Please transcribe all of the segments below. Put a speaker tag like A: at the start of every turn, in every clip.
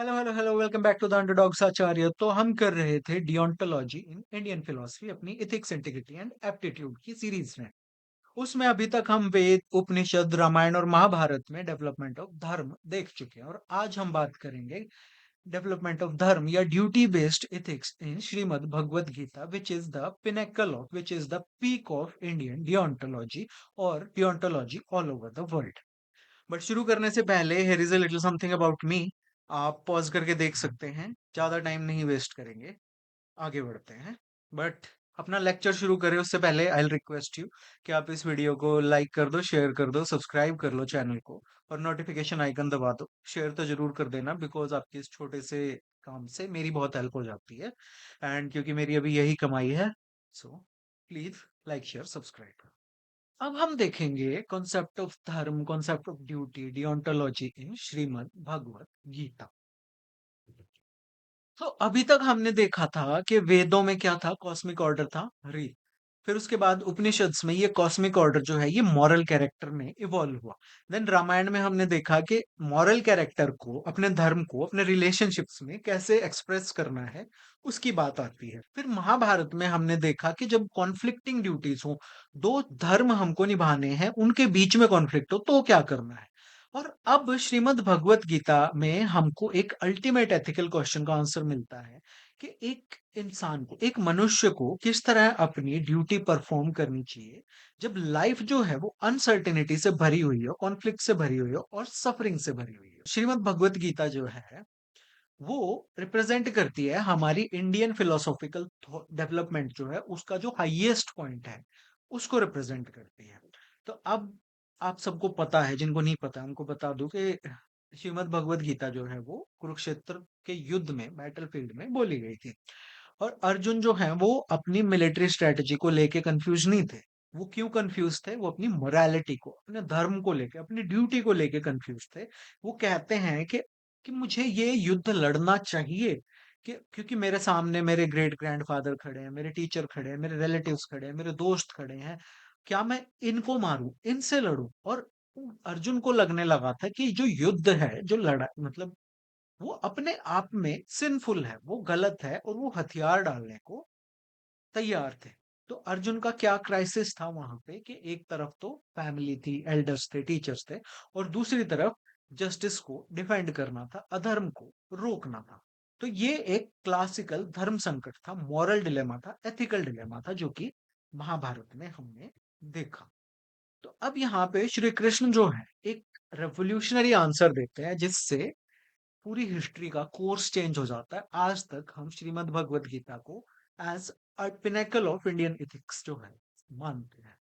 A: Hello hello hello, welcome back to the underdogs Acharya. तो हम कर रहे थे डियोंटोलॉजी इन इंडियन फिलोसफी, अपनी एथिक्स, इंटीग्रिटी एंड एप्टीट्यूड की सीरीज में। उसमें अभी तक हम वेद, उपनिषद, रामायण और महाभारत में डेवलपमेंट ऑफ धर्म देख चुके हैं, और आज हम बात करेंगे डेवलपमेंट ऑफ धर्म या duty based ethics in Shrimad Bhagavad Gita, which is the pinnacle of, which is the peak of Indian deontology और deontology all over the world. But शुरू करने से पहले here is a little something about me. आप pause करके देख सकते हैं, ज्यादा टाइम नहीं वेस्ट करेंगे, आगे बढ़ते हैं। बट अपना लेक्चर शुरू करें उससे पहले आई रिक्वेस्ट यू कि आप इस वीडियो को लाइक कर दो, शेयर कर दो, सब्सक्राइब कर लो चैनल को, और नोटिफिकेशन आइकन दबा दो। शेयर तो जरूर कर देना, बिकॉज आपके इस छोटे से काम से मेरी बहुत हेल्प हो जाती है, एंड क्योंकि मेरी अभी यही कमाई है। So please like, share, subscribe. अब हम देखेंगे कॉन्सेप्ट ऑफ धर्म, कॉन्सेप्ट ऑफ ड्यूटी, डियोंटोलॉजी इन श्रीमद् भगवत गीता। तो अभी तक हमने देखा था कि वेदों में क्या था, कॉस्मिक ऑर्डर था, रीत। फिर उसके बाद उपनिषद्स में ये कॉस्मिक ऑर्डर जो है ये मॉरल कैरेक्टर में इवॉल्व हुआ। देन रामायण में हमने देखा कि मॉरल कैरेक्टर को, अपने धर्म को, अपने रिलेशनशिप्स में कैसे एक्सप्रेस करना है, उसकी बात आती है। फिर महाभारत में हमने देखा कि जब कॉन्फ्लिक्टिंग ड्यूटीज हो, दो धर्म हमको निभाने हैं, उनके बीच में कॉन्फ्लिक्ट हो तो क्या करना है। और अब श्रीमद् भगवत गीता में हमको एक अल्टीमेट एथिकल क्वेश्चन का आंसर मिलता है कि एक इंसान को, एक मनुष्य को किस तरह अपनी ड्यूटी परफॉर्म करनी चाहिए जब लाइफ जो है वो अनसर्टेनिटी से भरी हुई हो, कॉन्फ्लिक्ट से भरी हुई हो और सफरिंग से भरी हुई हो। श्रीमद् भगवत गीता जो है वो रिप्रेजेंट करती है हमारी इंडियन फिलोसॉफिकल डेवलपमेंट, जो है उसका जो हाईएस्ट पॉइंट है उसको रिप्रेजेंट करती है। तो अब आप सबको पता है, जिनको नहीं पता उनको बता दूं कि श्रीमद् भगवत गीता जो है वो कुरुक्षेत्र के युद्ध में, बैटल फील्ड में बोली गई थी। और अर्जुन जो है वो अपनी मिलिट्री स्ट्रेटेजी को लेके कंफ्यूज नहीं थे। वो क्यों कंफ्यूज थे? वो अपनी मोरालिटी को, अपने धर्म को लेके, अपनी ड्यूटी को लेके कंफ्यूज थे। वो कहते हैं कि मुझे ये युद्ध लड़ना चाहिए, कि क्योंकि मेरे सामने मेरे ग्रेट ग्रैंडफादर खड़े हैं, मेरे टीचर खड़े हैं, मेरे रिलेटिव्स खड़े हैं, मेरे दोस्त खड़े हैं। क्या मैं इनको मारूं, इनसे लड़ूं? और अर्जुन को लगने लगा था कि जो युद्ध है, जो लड़ा, मतलब वो अपने आप में सिंफुल है, वो गलत है, और वो हथियार डालने को तैयार थे। तो अर्जुन का क्या क्राइसिस था वहां पे कि एक तरफ तो फैमिली थी, एल्डर्स थे, टीचर्स थे, और दूसरी तरफ जस्टिस को डिफेंड करना था, अधर्म को रोकना था। तो ये एक क्लासिकल धर्म संकट था, मॉरल डिलेमा था, एथिकल डिलेमा था, जो कि महाभारत में हमने देखा। तो अब यहाँ पे श्री कृष्ण जो है एक रेवोल्यूशनरी आंसर देते हैं, जिससे पूरी हिस्ट्री का कोर्स चेंज हो जाता है। आज तक हम श्रीमद् भगवत गीता को as a pinnacle of Indian ethics जो है मानते हैं।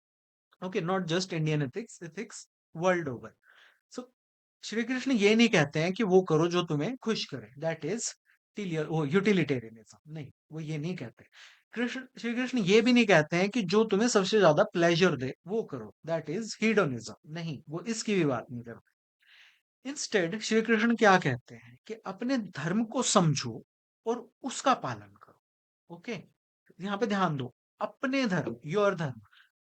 A: Okay, not just Indian ethics, ethics world over. So Shri Krishna ये नहीं कहते हैं कि वो करो जो तुम्हें खुश करे, दैट इज यूटिलिटेरियनिज्म। नहीं, वो ये नहीं कहते। श्री कृष्ण ये भी नहीं कहते हैं कि जो तुम्हें सबसे ज्यादा प्लेजर दे वो करो, दैट इज हीडोनिज्म। नहीं, वो इसकी भी बात नहीं करते। इंस्टेड श्री कृष्ण क्या कहते हैं कि अपने धर्म को समझो और उसका पालन करो। ओके, यहाँ पे ध्यान दो, अपने धर्म, योर धर्म,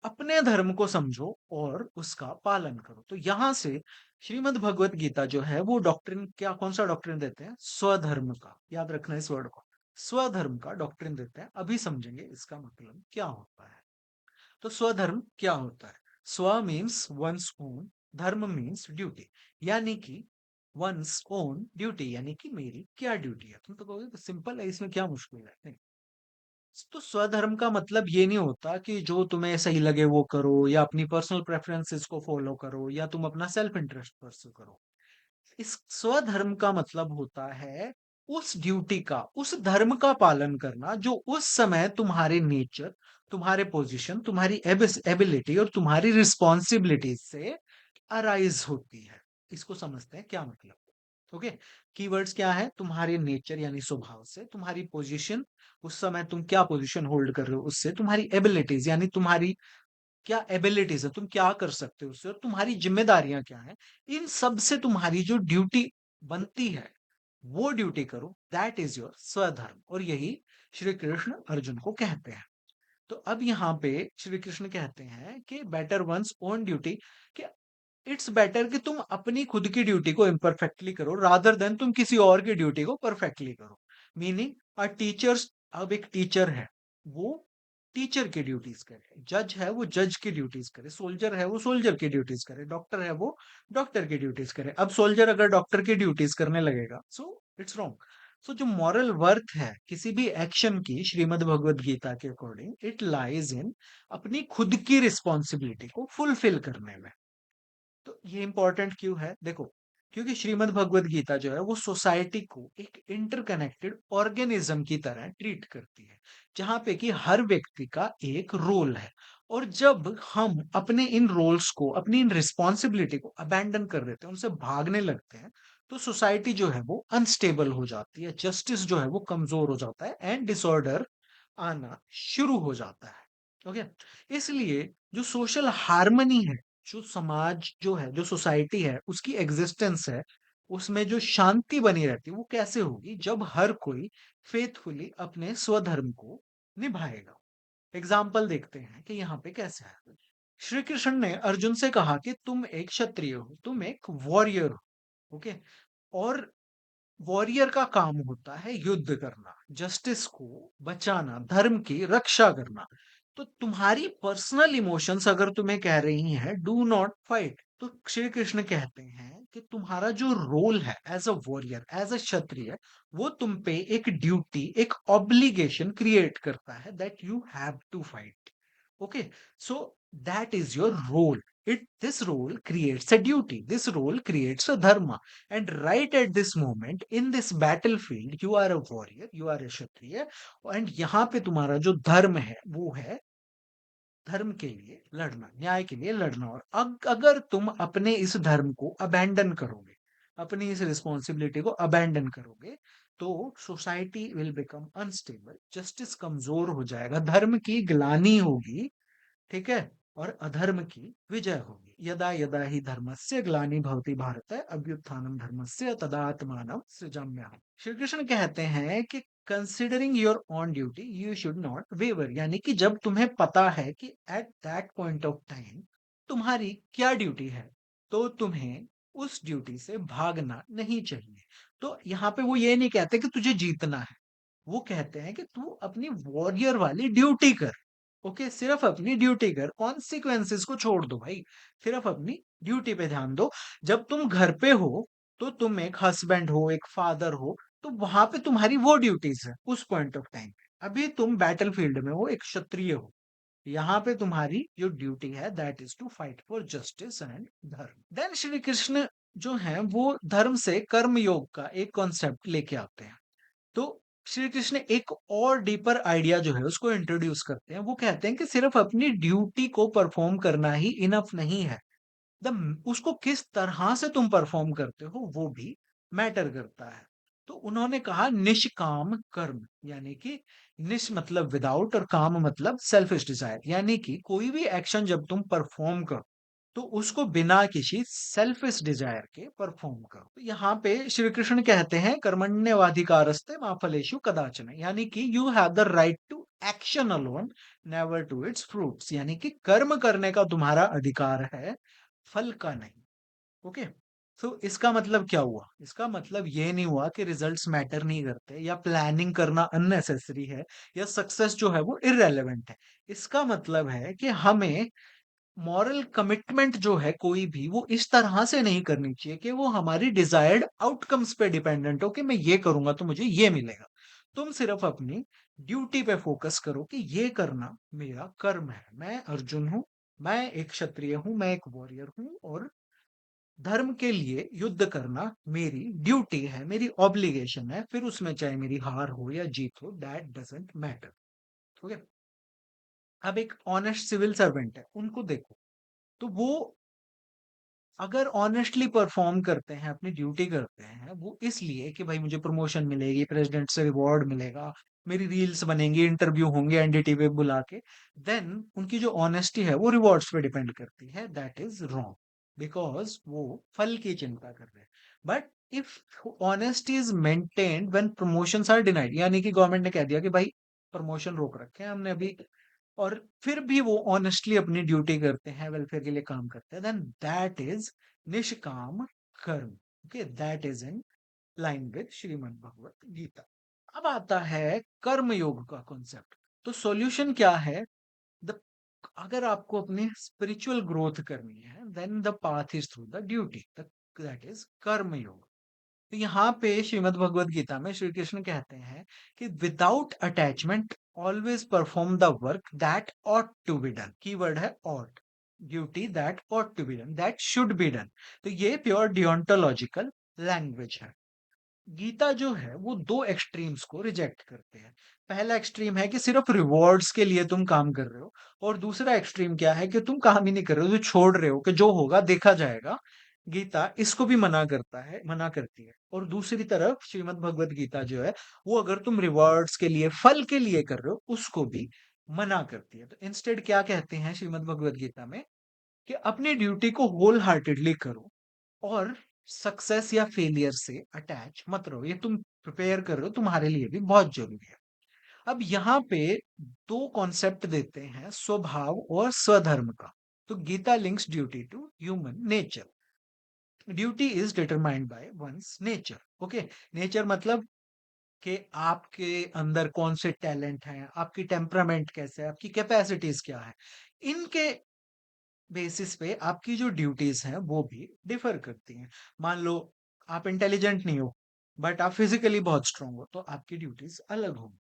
A: अपने धर्म को समझो और उसका पालन करो। तो यहां से श्रीमद् भगवत गीता जो है वो डॉक्ट्रिन, क्या कौन सा डॉक्ट्रिन देते हैं? स्वधर्म का। याद रखना इस वर्ड को, स्वधर्म का डॉक्ट्रिन देते हैं। अभी समझेंगे इसका मतलब क्या होता है। तो स्वधर्म क्या होता है? स्व मीन्स वंस ओन, धर्म मीन्स ड्यूटी, यानी कि वंस ओन ड्यूटी, यानी कि मेरी क्या ड्यूटी है। तुम तो कहोगे सिंपल है, इसमें क्या मुश्किल है? नहीं। तो स्वधर्म का मतलब ये नहीं होता कि जो तुम्हें सही लगे वो करो, या अपनी पर्सनल प्रेफरेंसेस को फॉलो करो, या तुम अपना सेल्फ इंटरेस्ट परस्यू करो। इस स्वधर्म का मतलब होता है उस ड्यूटी का, उस धर्म का पालन करना जो उस समय तुम्हारे नेचर, तुम्हारे पोजीशन, तुम्हारी एबिलिटी और तुम्हारी रिस्पॉन्सिबिलिटी से अराइज होती है। इसको समझते हैं क्या मतलब। ओके, कीवर्ड्स क्या है? तुम्हारे नेचर यानी स्वभाव से, तुम्हारी पोजीशन, उस समय तुम क्या पोजीशन होल्ड कर रहे हो उससे, तुम्हारी एबिलिटीज यानी तुम्हारी क्या एबिलिटीज है, तुम क्या कर सकते हो उससे, और तुम्हारी जिम्मेदारियां क्या है, इन सब से तुम्हारी जो ड्यूटी बनती है वो ड्यूटी करो, दैट इज योर स्वधर्म। और यही श्री कृष्ण अर्जुन को कहते हैं। तो अब यहाँ पे श्री कृष्ण कहते हैं कि बेटर वंस ओन ड्यूटी, कि इट्स बेटर कि तुम अपनी खुद की ड्यूटी को इम्परफेक्टली करो रादर देन तुम किसी और की ड्यूटी को परफेक्टली करो। मीनिंग अ टीचर्स, अब एक टीचर है वो टीचर की ड्यूटीज करे, जज है वो जज की ड्यूटीज करे, सोल्जर है वो सोल्जर की ड्यूटीज करे, डॉक्टर है वो डॉक्टर की ड्यूटीज करे। अब सोल्जर अगर डॉक्टर की ड्यूटीज करने लगेगा सो इट्स रॉन्ग। सो जो मॉरल वर्थ है किसी भी एक्शन की श्रीमद् भगवद गीता के अकॉर्डिंग इट लाइज इन अपनी खुद की रिस्पॉन्सिबिलिटी को फुलफिल करने में। तो ये इंपॉर्टेंट क्यों है देखो, क्योंकि श्रीमद् भगवद गीता जो है वो सोसाइटी को एक इंटरकनेक्टेड ऑर्गेनिज्म की तरह ट्रीट करती है, जहां पे कि हर व्यक्ति का एक रोल है। और जब हम अपने इन रोल्स को, अपनी इन रिस्पॉन्सिबिलिटी को अबैंडन कर देते हैं, उनसे भागने लगते हैं, तो सोसाइटी जो है वो अनस्टेबल हो जाती है, जस्टिस जो है वो कमजोर हो जाता है एंड डिसऑर्डर आना शुरू हो जाता है। ओके, इसलिए जो सोशल हार्मनी है, जो समाज जो है, जो सोसाइटी है, उसकी एग्जिस्टेंस है, उसमें जो शांति बनी रहती है वो कैसे होगी, जब हर कोई फेथफुली अपने स्वधर्म को निभाएगा। एग्जाम्पल देखते हैं कि यहाँ पे कैसे है। श्री कृष्ण ने अर्जुन से कहा कि तुम एक क्षत्रिय हो, तुम एक वॉरियर हो। ओके, और वॉरियर का काम होता है युद्ध करना, जस्टिस को बचाना, धर्म की रक्षा करना। तो तुम्हारी पर्सनल इमोशंस अगर तुम्हें कह रही हैं डू नॉट फाइट, तो श्री कृष्ण कहते हैं कि तुम्हारा जो रोल है as a warrior, as a Kshatriya, वो तुम पे एक ड्यूटी, एक ऑब्लिगेशन क्रिएट करता है that you have to fight. Okay, so that is your role. This role creates a duty. This role creates a dharma. And right at this moment, in this battlefield, you are a warrior, you are a kshatriya, and यहाँ पे तुम्हारा जो धर्म है वो है धर्म के लिए लड़ना, न्याय के लिए लड़ना। और अगर तुम अपने इस धर्म को अबैंडन करोगे, अपनी इस रिस्पॉन्सिबिलिटी को अबैंडन करोगे, तो society will become unstable, justice कमजोर हो जाएगा, धर्म की ग्लानि होगी, ठीक है, और अधर्म की विजय होगी। यदा यदा ही धर्मस्य ग्लानि भवति भारत अभ्युत्थानम धर्मस्य तदात्मानं सृजाम्यहम्। श्री कृष्ण कहते हैं कि considering your own duty you should not waver, यानी कि जब तुम्हें पता है कि at that point of time तुम्हारी क्या ड्यूटी है, तो तुम्हें उस ड्यूटी से भागना नहीं चाहिए। तो यहाँ पे वो ये नहीं कहते कि तुझे जीतना है, वो कहते हैं कि तू अपनी वॉरियर वाली ड्यूटी कर। ओके, सिर्फ अपनी ड्यूटी कर, कॉन्सिक्वेंसेस को छोड़ दो भाई, सिर्फ अपनी ड्यूटी पे ध्यान दो। जब तुम घर पे हो तो तुम एक हस्बैंड हो, एक फादर हो, तो वहां पे तुम्हारी वो ड्यूटीज है उस पॉइंट ऑफ टाइम पे। अभी तुम बैटल फील्ड में हो, एक क्षत्रिय हो, यहाँ पे तुम्हारी जो ड्यूटी है that is to fight for justice and dharma. Then Shri Krishna जो है वो धर्म से कर्म योग का एक कॉन्सेप्ट लेके आते हैं। तो श्री कृष्ण एक और डीपर आइडिया जो है उसको इंट्रोड्यूस करते हैं। वो कहते हैं कि सिर्फ अपनी ड्यूटी को परफॉर्म करना ही इनफ नहीं है, द उसको किस तरह से तुम परफॉर्म करते हो वो भी मैटर करता है। तो उन्होंने कहा निष्काम कर्म, यानी कि निश मतलब विदाउट और काम मतलब सेल्फिश डिजायर, यानी कि कोई भी एक्शन जब तुम परफॉर्म करो तो उसको बिना किसी सेल्फिश डिजायर के परफॉर्म करो। तो यहाँ पे श्री कृष्ण कहते हैं कर्मण्यवाधिकारस्ते मा फलेषु कदाचन, यानी कि you have the right to action alone, never to its fruits, यानी कि कर्म करने का तुम्हारा अधिकार है, फल का नहीं। ओके, तो इसका मतलब क्या हुआ, इसका मतलब ये नहीं हुआ कि रिजल्ट्स मैटर नहीं करते या प्लानिंग करना अननेसेसरी है या सक्सेस जो है वो इररेलेवेंट है। इसका मतलब है कि हमें मॉरल कमिटमेंट जो है कोई भी वो इस तरह से नहीं करनी चाहिए कि वो हमारी डिजायर्ड आउटकम्स पे डिपेंडेंट हो कि मैं ये करूंगा तो मुझे ये मिलेगा। तुम सिर्फ अपनी ड्यूटी पे फोकस करो कि ये करना मेरा कर्म है, मैं अर्जुन हूं, मैं एक क्षत्रिय हूं, मैं एक वॉरियर हूं, और धर्म के लिए युद्ध करना मेरी ड्यूटी है, मेरी ऑब्लिगेशन है, फिर उसमें चाहे मेरी हार हो या जीत हो दैट डजेंट मैटर। ओके, अब एक ऑनेस्ट सिविल सर्वेंट है, उनको देखो, तो वो अगर ऑनेस्टली परफॉर्म करते हैं, अपनी ड्यूटी करते हैं, वो इसलिए कि भाई मुझे प्रमोशन मिलेगी, प्रेसिडेंट से रिवॉर्ड मिलेगा, मेरी रील्स बनेंगी, इंटरव्यू होंगे एनडीटीवी पे बुला के, देन उनकी जो ऑनेस्टी है वो रिवॉर्ड्स पे डिपेंड करती है, दैट इज रॉन्ग, बिकॉज वो फल की चिंता कर रहे हैं। But if honesty is maintained when promotions are denied, यानी कि गवर्नमेंट ने कह दिया कि भाई प्रमोशन रोक रखे हैं हमने अभी, और फिर भी वो ऑनेस्टली अपनी ड्यूटी करते हैं, वेलफेयर के लिए काम करते हैं, then that is nishkam karma. Okay, that is in line with Shrimad Bhagavad Gita. अब आता है कर्म योग का कॉन्सेप्ट। तो सॉल्यूशन क्या है? द अगर आपको अपनी स्पिरिचुअल ग्रोथ करनी है, then the path is through the duty, that is karma yoga. तो यहाँ पे श्रीमद् भगवत गीता में श्री कृष्ण कहते हैं कि without attachment always perform the work that ought to be done. Keyword है ought, duty that ought to be done, that should be done. तो ये प्योर डियोंटोलॉजिकल लैंग्वेज है। गीता जो है वो दो एक्सट्रीम्स को रिजेक्ट करते हैं। पहला एक्सट्रीम है कि सिर्फ रिवॉर्ड्स के लिए तुम काम कर रहे हो, और दूसरा एक्सट्रीम क्या है कि तुम काम ही नहीं कर रहे हो, जो छोड़ रहे हो कि जो होगा देखा जाएगा। गीता इसको भी मना करता है, मना करती है। और दूसरी तरफ श्रीमद् भगवत गीता जो है वो अगर तुम रिवॉर्ड्स के लिए, फल के लिए कर रहे हो, उसको भी मना करती है। तो इंस्टेड क्या कहते हैं श्रीमद् भगवत गीता में कि अपनी ड्यूटी को होल हार्टेडली करो, और सक्सेस या फेलियर से अटैच मत रहो। ये तुम प्रिपेयर कर रहे हो, तुम्हारे लिए भी बहुत जरूरी है। अब यहाँ पे दो कॉन्सेप्ट देते हैं, स्वभाव और स्वधर्म का। तो Gita links duty to human nature. Duty is determined by one's nature. Okay, nature मतलब कि आपके अंदर कौन से टैलेंट हैं, आपकी टेम्परामेंट कैसे है, आपकी कैपेसिटीज क्या है। इनके बेसिस पे आपकी जो ड्यूटीज हैं वो भी डिफर करती हैं। मान लो आप इंटेलिजेंट नहीं हो, बट आप फिजिकली बहुत स्ट्रांग हो, तो आपकी ड्यूटीज अलग होंगी।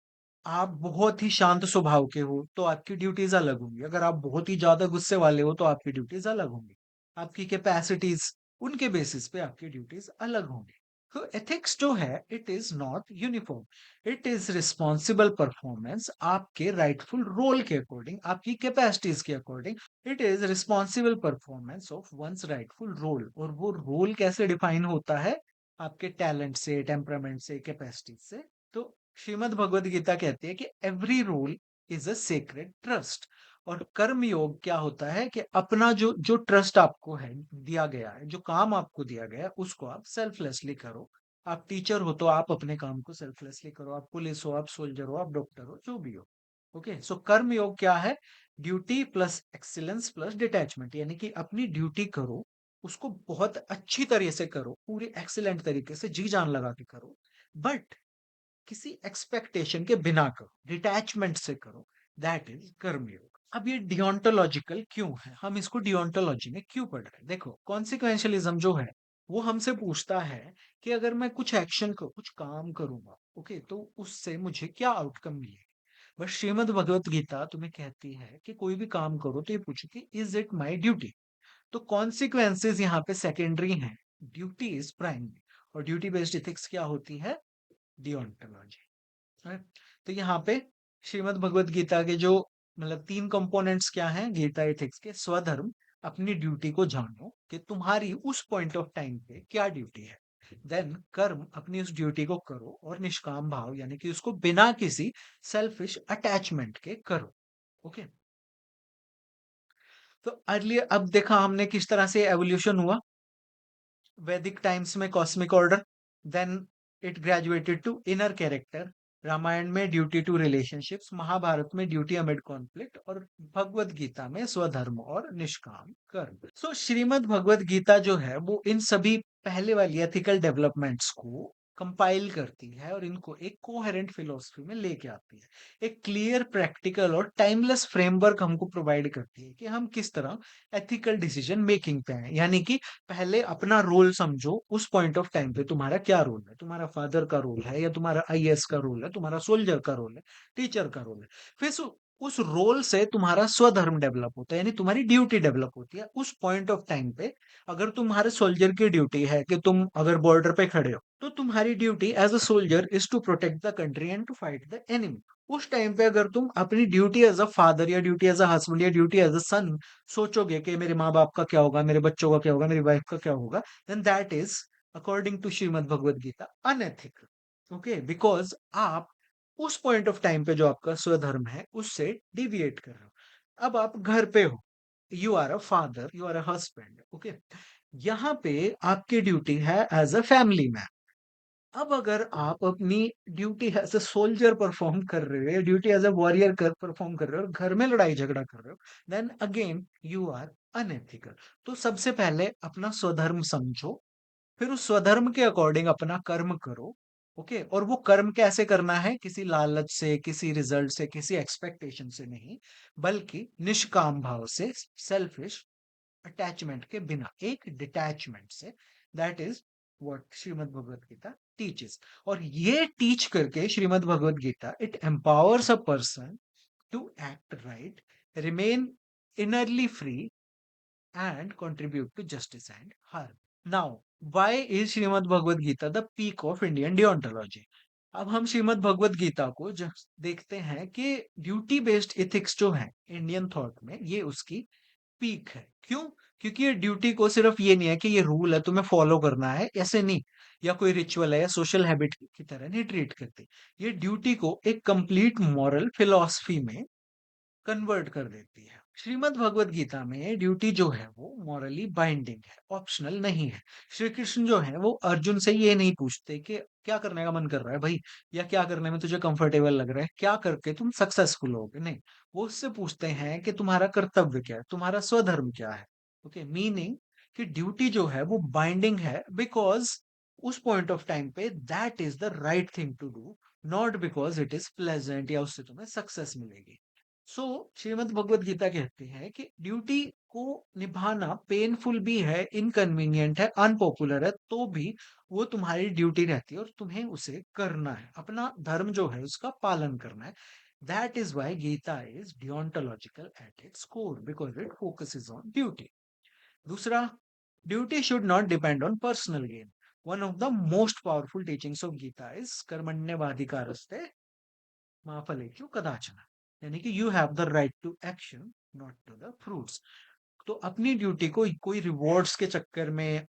A: आप बहुत ही शांत स्वभाव के हो तो आपकी ड्यूटीज अलग होंगी। अगर आप बहुत ही ज्यादा गुस्से वाले हो तो आपकी ड्यूटीज अलग होंगी। आपकी कैपेसिटीज, उनके बेसिस पे आपकी ड्यूटीज अलग होंगी। तो एथिक्स जो है it is not uniform, it is responsible performance आपके राइटफुल रोल के अकॉर्डिंग, आपकी कैपेसिटीज के according. It is responsible performance of one's rightful role. और वो रोल कैसे डिफाइन होता है? आपके टैलेंट से, टेम्परामेंट से, कैपेसिटी से। तो श्रीमद् भगवद गीता कहती है कि every role is a sacred trust. और कर्म योग क्या होता है कि अपना जो जो ट्रस्ट आपको है, दिया गया है, जो काम आपको दिया गया है, उसको आप सेल्फलेसली करो। आप टीचर हो तो आप अपने काम को सेल्फलेसली करो, आप पुलिस हो, आप सोल्जर हो, आप डॉक्टर हो, जो भी हो। ओके, सो कर्म योग क्या है? Duty plus excellence plus detachment. यानी कि अपनी ड्यूटी करो, उसको बहुत अच्छी तरह से करो, पूरी एक्सीलेंट तरीके से जी जान लगा के करो, बट किसी एक्सपेक्टेशन के बिना करो, डिटैचमेंट से करो। दैट इज कर्मयोग। अब ये डियोंटोलॉजिकल क्यों है, हम इसको डियोंटोलॉजी में क्यों पढ़ रहे हैं? देखो, कॉन्सिक्वेंशलिज्म जो है वो हमसे पूछता है कि अगर मैं कुछ एक्शन को, कुछ काम करूंगा, ओके, तो उससे मुझे क्या आउटकम मिलेगी। बट श्रीमद् भगवत गीता तुम्हें कहती है कि कोई भी काम करो तो ये पूछो कि इज इट माई ड्यूटी। तो कॉन्सिक्वेंसेज यहाँ पे सेकेंडरी हैं, ड्यूटी इज प्राइमरी। और ड्यूटी बेस्ड एथिक्स क्या होती है? डियोंटोलॉजी है। तो यहाँ पे श्रीमद् भगवत गीता के जो मतलब तीन कंपोनेंट्स क्या हैं गीता एथिक्स के? स्वधर्म, अपनी ड्यूटी को जानो कि तुम्हारी उस पॉइंट ऑफ टाइम पे क्या ड्यूटी है। देन कर्म, अपनी उस ड्यूटी को करो, और निष्काम भाव यानी कि उसको बिना किसी सेल्फिश अटैचमेंट के करो। ओके, तो अर्लियर अब देखा हमने किस तरह से एवोल्यूशन हुआ। वैदिक टाइम्स में cosmic order, then it graduated to inner character. Ramayana में ड्यूटी टू रिलेशनशिप्स, महाभारत में ड्यूटी अमिड कॉन्फ्लिक्ट, और भगवत गीता में स्वधर्म और निष्काम कर्म। सो श्रीमद् भगवत गीता जो है वो इन सभी पहले वाली एथिकल डेवलपमेंट्स को कंपाइल करती है और इनको एक कोहेरेंट फिलोसफी में लेके आती है। एक क्लियर, प्रैक्टिकल और टाइमलेस फ्रेमवर्क हमको प्रोवाइड करती है कि हम किस तरह एथिकल डिसीजन मेकिंग पे हैं। यानी कि पहले अपना रोल समझो, उस पॉइंट ऑफ टाइम पे तुम्हारा क्या रोल है, तुम्हारा फादर का रोल है, या तुम्हारा आईएएस का रोल है, तुम्हारा सोल्जर का रोल है, टीचर का रोल है। फिर उस रोल से तुम्हारा स्वधर्म डेवलप होता है, यानी तुम्हारी ड्यूटी डेवलप होती है उस पॉइंट ऑफ टाइम पे। अगर तुम्हारे सोल्जर की ड्यूटी है कि तुम अगर बॉर्डर पे खड़े हो, तो तुम्हारी duty as a soldier is to protect the country and to fight the enemy. उस टाइम पे अगर तुम अपनी ड्यूटी एज अ फादर, या ड्यूटी एज अ हस्बैंड, या ड्यूटी एज अ सन सोचोगे कि मेरे माँ बाप का क्या होगा, मेरे बच्चों का क्या होगा, मेरी वाइफ का क्या होगा, then that is according to Shrimad Bhagavad Gita unethical. Okay, because आप उस पॉइंट ऑफ टाइम पे जो आपका स्वधर्म है उससे डिविएट कर रहे हो। अब आप घर पे हो, you are a father, you are a husband. Okay, यहाँ पे आपकी ड्यूटी है एज अ फैमिली मैन। अब अगर आप अपनी duty as a soldier perform कर रहे हो या ड्यूटी एज़ अ वॉरियर कर परफ़ॉर्म कर रहे हो और घर में लड़ाई झगड़ा कर रहे हो, then again you are unethical. तो सबसे पहले अपना स्वधर्म समझो, फिर उस स्वधर्म के अकॉर्डिंग अपना कर्म करो, ओके? और वो कर्म कैसे करना है? किसी लालच से, किसी रिज़ल्ट से, किसी एक्सपेक्टेशन से नहीं, बल्कि निष्काम भाव से, सेल्फिश अटैचमेंट के बिना, एक डिटैचमेंट से। That is what Shrimad Bhagavad Gita teaches. और ये टीच करके Shrimad Bhagavad Gita it empowers a person to act right, remain innerly free and contribute to justice and harm. Now why is Shrimad Bhagavad Gita the peak of Indian deontology? अब हम श्रीमद् भगवत गीता को जब देखते हैं कि ड्यूटी बेस्ड एथिक्स जो है इंडियन थॉट में, ये उसकी पीक है। क्यों? क्योंकि ये ड्यूटी को सिर्फ ये नहीं है कि ये रूल है तुम्हें फॉलो करना है, ऐसे नहीं, या कोई रिचुअल है या सोशल हैबिट की तरह नहीं ट्रीट करती। ये ड्यूटी को एक कंप्लीट मॉरल फिलॉसफी में कन्वर्ट कर देती है। श्रीमद् भगवत गीता में ड्यूटी जो है वो मॉरली बाइंडिंग है, ऑप्शनल नहीं है। श्री कृष्ण जो है वो अर्जुन से ये नहीं पूछते कि क्या करने का मन कर रहा है भाई, या क्या करने में तुझे कंफर्टेबल लग रहा है, क्या करके तुम सक्सेसफुल होगे, नहीं। वो उससे पूछते हैं कि तुम्हारा कर्तव्य क्या है, तुम्हारा स्वधर्म क्या है। ओके, मीनिंग कि ड्यूटी जो है वो बाइंडिंग है बिकॉज उस पॉइंट ऑफ टाइम पे that is the right thing to do, not because it is pleasant या उससे तुम्हें सक्सेस मिलेगी। सो श्रीमद् भगवत गीता कहती है कि ड्यूटी को निभाना पेनफुल भी है, इनकन्वीनियंट है, अनपॉपुलर है, तो भी वो तुम्हारी ड्यूटी रहती है और तुम्हें उसे करना है, अपना धर्म जो है उसका पालन करना है। That is why Gita is deontological at its core, because it focuses on duty. दूसरा, duty should not depend on personal gain. One of the most powerful teachings of Gita is कर्मण्यवाधिकारस्ते मा फलेषु कदाचन, यानी कि you have the right to action, not to the fruits. तो अपनी duty को कोई रिवॉर्ड्स के चक्कर में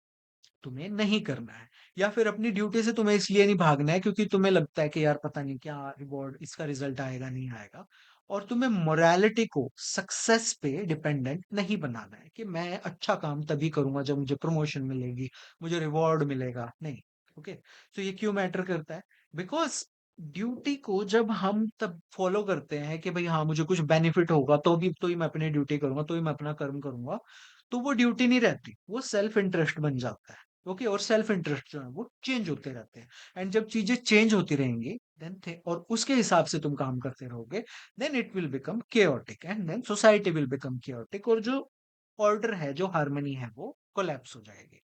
A: तुम्हें नहीं करना है, या फिर अपनी ड्यूटी से तुम्हें इसलिए नहीं भागना है क्योंकि तुम्हें लगता है कि यार पता नहीं क्या रिवॉर्ड, इसका रिजल्ट आएगा नहीं आएगा। और तुम्हें मोरालिटी को सक्सेस पे डिपेंडेंट नहीं बनाना है कि मैं अच्छा काम तभी करूंगा जब मुझे प्रमोशन मिलेगी, मुझे रिवॉर्ड मिलेगा, नहीं। ओके, तो ये क्यों मैटर करता है? बिकॉज ड्यूटी को जब हम तब फॉलो करते हैं कि भाई हाँ मुझे कुछ बेनिफिट होगा तो भी, तो ही मैं अपनी ड्यूटी करूंगा, तो ही मैं अपना कर्म करूंगा, तो वो ड्यूटी नहीं रहती, वो सेल्फ इंटरेस्ट बन जाता है। ओके, और सेल्फ इंटरेस्ट जो है वो चेंज होते रहते हैं। एंड जब चीजें चेंज होती रहेंगी देन थे, और उसके हिसाब से तुम काम करते रहोगे, then it will become chaotic and then society will become chaotic, और जो ऑर्डर है, जो हार्मनी है, वो कोलैप्स हो जाएगी।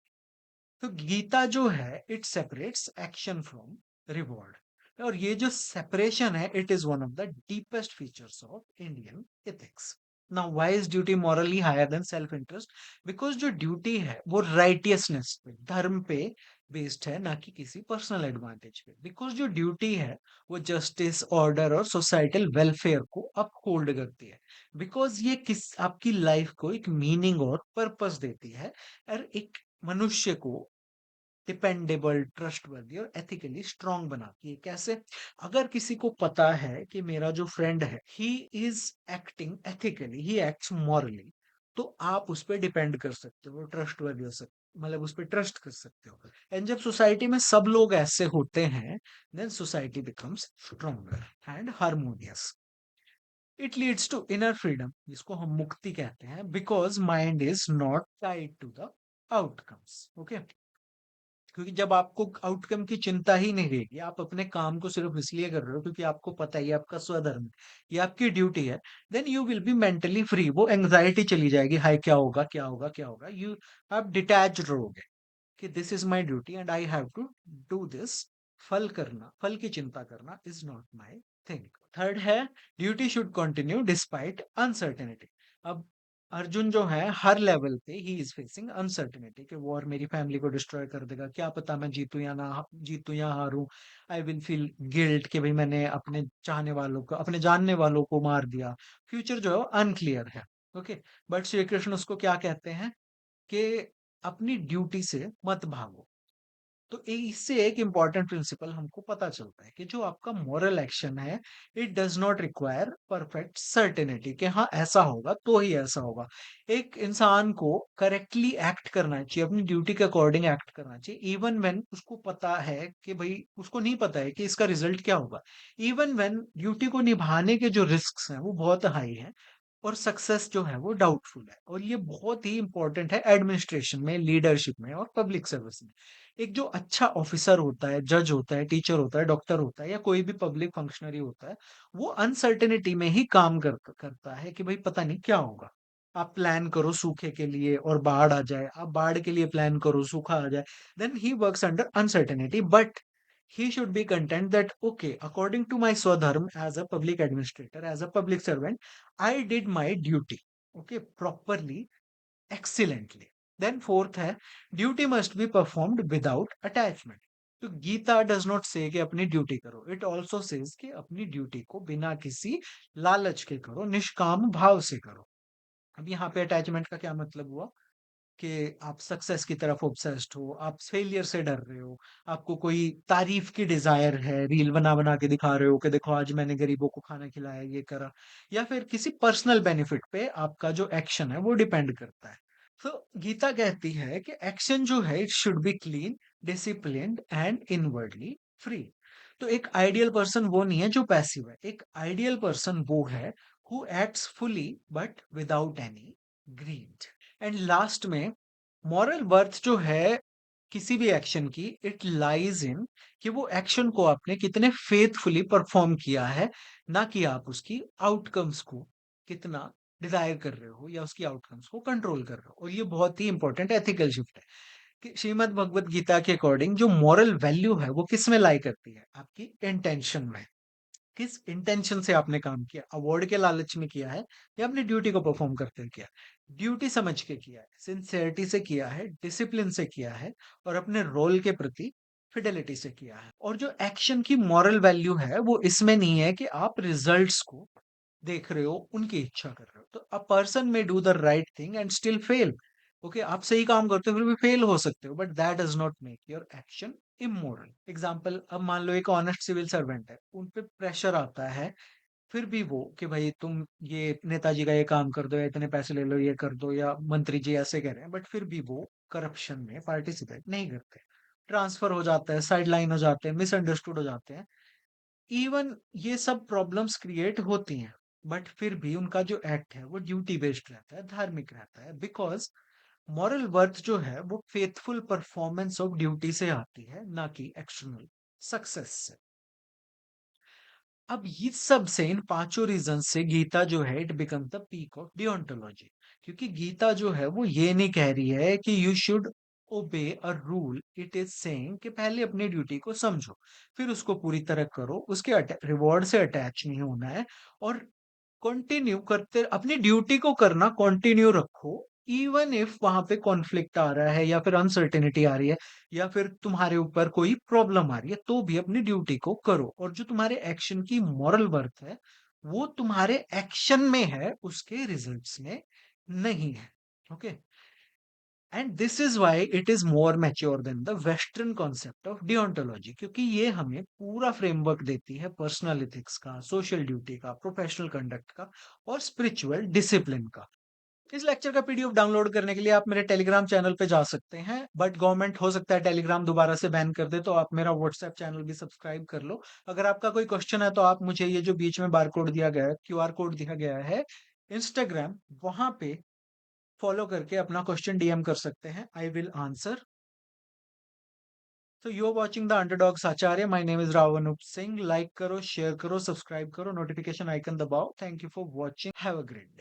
A: तो गीता जो है it separates action from reward, और ये जो सेपरेशन है it is one of the deepest features of Indian ethics. Now why is duty morally higher than self interest? Because जो ड्यूटी है वो राइटियसनेस पे, धर्म पे बेस्ड है, ना कि किसी पर्सनल एडवांटेज पे। बिकॉज जो ड्यूटी है वो जस्टिस, ऑर्डर और सोसाइटल वेलफेयर को अपहोल्ड करती है। बिकॉज ये किस आपकी लाइफ को एक मीनिंग और पर्पस देती है, और एक मनुष्य को डिपेंडेबल, ट्रस्टवर्दी और एथिकली स्ट्रांग बनाती है। कैसे? अगर किसी को पता है कि मेरा जो फ्रेंड है he is acting ethically, he acts morally, तो आप उस पर डिपेंड कर सकते हो, ट्रस्टवर्दी हो सकते, मतलब उस पर ट्रस्ट कर सकते हो। एंड जब सोसाइटी में सब लोग ऐसे होते हैं, then society becomes stronger and harmonious. It leads to inner freedom, जिसको हम मुक्ति कहते हैं, because mind is not tied to the outcomes. Okay, क्योंकि जब आपको आउटकम की चिंता ही नहीं रहेगी, आप अपने काम को सिर्फ इसलिए कर रहे हो क्योंकि आपको पता है ये आपका स्वधर्म है, ये आपकी ड्यूटी है, then you will be mentally free. वो एंग्जाइटी चली जाएगी, हाय क्या होगा क्या होगा क्या होगा, यू आप डिटैच्ड रहोगे कि this is my duty and I have to do this. फल करना, फल की चिंता करना is not my thing. Third है, duty should continue despite uncertainty. अब अर्जुन जो है हर लेवल पे ही इज फेसिंग अनसर्टेनिटी कि वॉर मेरी फैमिली को डिस्ट्रॉय कर देगा, क्या पता मैं जीतू या ना जीतू या हारूं। आई विल फील गिल्ट कि भाई मैंने अपने चाहने वालों को, अपने जानने वालों को मार दिया। फ्यूचर जो है अनक्लियर है। ओके, बट श्री कृष्ण उसको क्या कहते हैं कि अपनी ड्यूटी से मत भागो। तो इससे एक इम्पॉर्टेंट प्रिंसिपल हमको पता चलता है कि जो आपका मॉरल एक्शन है, it does not require perfect certainty कि हाँ ऐसा होगा तो ही ऐसा होगा। एक इंसान को करेक्टली एक्ट करना चाहिए, अपनी ड्यूटी के अकॉर्डिंग एक्ट करना चाहिए, इवन व्हेन उसको पता है कि भाई उसको नहीं पता है कि इसका रिजल्ट क्या होगा। इवन व्हेन ड्यूटी को निभाने के जो रिस्क हैं वो बहुत हाई है और सक्सेस जो है वो डाउटफुल है। और ये बहुत ही इंपॉर्टेंट है एडमिनिस्ट्रेशन में, लीडरशिप में और पब्लिक सर्विस में। एक जो अच्छा ऑफिसर होता है, जज होता है, टीचर होता है, डॉक्टर होता है या कोई भी पब्लिक फंक्शनरी होता है, वो अनसर्टेनिटी में ही काम करता है कि भाई पता नहीं क्या होगा। आप प्लान करो सूखे के लिए और बाढ़ आ जाए, आप बाढ़ के लिए प्लान करो, सूखा आ जाए, then he works under uncertainty, but he should be content that okay, according to my swadharma as a public administrator, as a public servant, I did my duty, okay, properly, excellently. Then fourth है, duty must be performed without attachment. तो Gita does not से कि अपनी duty करो, it also says कि अपनी duty को बिना किसी लालच के करो, निष्काम भाव से करो। अब यहाँ पे अटैचमेंट का क्या मतलब हुआ कि आप सक्सेस की तरफ ऑब्सेस्ड हो, आप फेलियर से डर रहे हो, आपको कोई तारीफ की डिजायर है, रील बना बना के दिखा रहे हो कि देखो आज मैंने गरीबों को खाना खिलाया, ये करा, या फिर किसी पर्सनल बेनिफिट पे आपका जो एक्शन है वो डिपेंड करता है। तो गीता कहती है कि एक्शन जो है it should be clean, disciplined and inwardly free. तो एक आइडियल पर्सन वो नहीं है जो पैसिव है, एक आइडियल पर्सन वो है who acts fully but without any grid. And last में मॉरल वर्थ जो है किसी भी एक्शन की, इट लाइज इन कि वो एक्शन को आपने कितने फेथफुली परफॉर्म किया है, ना कि आप उसकी आउटकम्स को कितना डिजायर कर रहे हो या उसकी आउटकम्स को कंट्रोल कर रहे हो। और ये बहुत ही इंपॉर्टेंट एथिकल शिफ्ट है कि श्रीमद् भगवत गीता के अकॉर्डिंग जो मॉरल वैल्यू है वो किस में लाई करती है, आपकी इंटेंशन में। किस इंटेंशन से आपने काम किया, अवार्ड के लालच में किया है या अपनी ड्यूटी को परफॉर्म करते हुए किया है, ड्यूटी समझ के किया है, सिंसियरिटी से किया है, डिसिप्लिन से किया है और अपने रोल के प्रति फिडेलिटी से किया है। और जो एक्शन की मॉरल वैल्यू है वो इसमें नहीं है कि आप रिजल्ट्स को देख रहे हो, उनकी इच्छा कर रहे हो। तो अ पर्सन में do the right thing and still fail. Okay, आप सही काम करते हो फिर भी फेल हो सकते हो, but that does not make your action immoral. Example, अब मान लो एक ऑनेस्ट सिविल सर्वेंट है, उन पे प्रेशर आता है, फिर भी वो कि भाई तुम ये नेताजी का ये काम कर दो या इतने पैसे ले लो ये कर दो, या मंत्री जी ऐसे कह रहे हैं, बट फिर भी वो करप्शन में पार्टिसिपेट नहीं करते, ट्रांसफर हो जाता है, साइड लाइन हो जाते हैं, मिसअंडरस्टूड हो जाते हैं। इवन ये सब प्रॉब्लम्स क्रिएट होती हैं, बट फिर भी उनका जो एक्ट है वो ड्यूटी बेस्ड रहता है, धार्मिक रहता है, बिकॉज मॉरल वर्थ जो है वो फेथफुल परफॉर्मेंस ऑफ ड्यूटी से आती है, ना कि एक्सटर्नल सक्सेस से। अब ये सब से, इन पांचों रीजन से गीता जो है it become the peak of deontology. क्योंकि गीता जो है वो ये नहीं कह रही है कि यू शुड ओबे a rule, it is saying कि पहले अपनी ड्यूटी को समझो, फिर उसको पूरी तरह करो, उसके रिवॉर्ड से अटैच नहीं होना है, और कंटिन्यू करते अपनी ड्यूटी को करना कंटिन्यू रखो। इवन इफ वहां पे कॉन्फ्लिक्ट आ रहा है या फिर अनसर्टेनिटी आ रही है या फिर तुम्हारे ऊपर कोई प्रॉब्लम आ रही है, तो भी अपनी ड्यूटी को करो। और जो तुम्हारे एक्शन की मॉरल वर्थ है वो तुम्हारे एक्शन में है, उसके रिजल्ट्स में नहीं है। Okay, and this is why it is more mature than the western concept of deontology, क्योंकि ये हमें पूरा फ्रेमवर्क देती है पर्सनल एथिक्स का, सोशल ड्यूटी का, प्रोफेशनल कंडक्ट का और स्पिरिचुअल डिसिप्लिन का। इस लेक्चर का पीडीएफ डाउनलोड करने के लिए आप मेरे टेलीग्राम चैनल पे जा सकते हैं, बट गवर्नमेंट हो सकता है टेलीग्राम दोबारा से बैन कर दे, तो आप मेरा व्हाट्सएप चैनल भी सब्सक्राइब कर लो। अगर आपका कोई क्वेश्चन है तो आप मुझे ये जो बीच में बार कोड दिया गया है, क्यूआर कोड दिया गया है, इंस्टाग्राम, वहां पे फॉलो करके अपना क्वेश्चन डीएम कर सकते हैं, आई विल आंसर। तो you are watching the underdogs Acharya, my name is Rao Anoop Singh. Like करो, शेयर करो, सब्सक्राइब करो, नोटिफिकेशन आइकन दबाओ। Thank you for watching, have a great day.